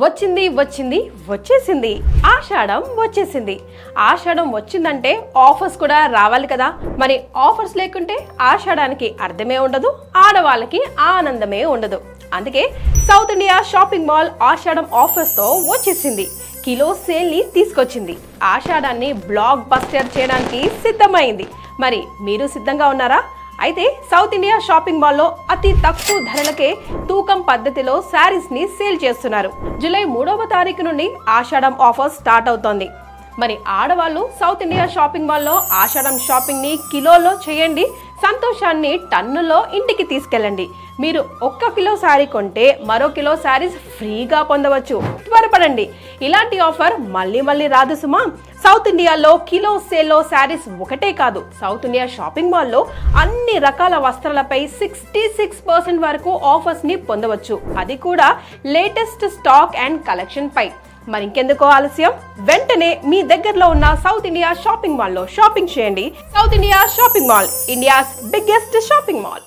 వచ్చింది వచ్చింది వచ్చేసింది ఆషాఢం వచ్చేసింది. ఆషాఢం వచ్చిందంటే ఆఫర్స్ కూడా రావాలి కదా. మరి ఆఫర్స్ లేకుంటే ఆషాఢానికి అర్థమే ఉండదు, ఆడవాళ్ళకి ఆనందమే ఉండదు. అందుకే సౌత్ ఇండియా షాపింగ్ మాల్ ఆషాఢం ఆఫర్స్ తో వచ్చేసింది. కిలో సేల్ ని తీసుకొచ్చింది. ఆషాఢాన్ని బ్లాక్ బస్టర్ చేయడానికి సిద్ధమైంది. మరి మీరు సిద్ధంగా ఉన్నారా? అయితే సౌత్ ఇండియా షాపింగ్ మాల్లో అతి తక్కువ ధరలకే తూకం పద్ధతిలో శారీస్ ని సేల్ చేస్తున్నారు. జూలై 3వ తారీఖు నుండి ఆషాఢం ఆఫర్ స్టార్ట్ అవుతోంది. మరి ఆడవాళ్ళు సౌత్ ఇండియా షాపింగ్ మాల్లో ఆషాఢం షాపింగ్ ని కిలోలో చేయండి, సంతోషాన్ని టన్నుల్లో ఇంటికి తీసుకెళ్ళండి. మీరు 1 కిలో శారీ కొంటే మరో కిలో శారీస్ ఫ్రీగా పొందవచ్చు. త్వరపడండి, ఇలాంటి ఆఫర్ మళ్ళీ మళ్ళీ రాదు సుమా. సౌత్ ఇండియాలో కిలో సేల్లో శారీస్ ఒకటే కాదు, సౌత్ ఇండియా షాపింగ్ మాల్లో అన్ని రకాల వస్త్రాలపై 66% వరకు ఆఫర్స్ ని పొందవచ్చు. అది కూడా లేటెస్ట్ స్టాక్ అండ్ కలెక్షన్ పై. మరి ఇంకెందుకో ఆలస్యం, వెంటనే మీ దగ్గరలో ఉన్న సౌత్ ఇండియా షాపింగ్ మాల్లో షాపింగ్ చేయండి. South India shopping mall, India's biggest shopping mall.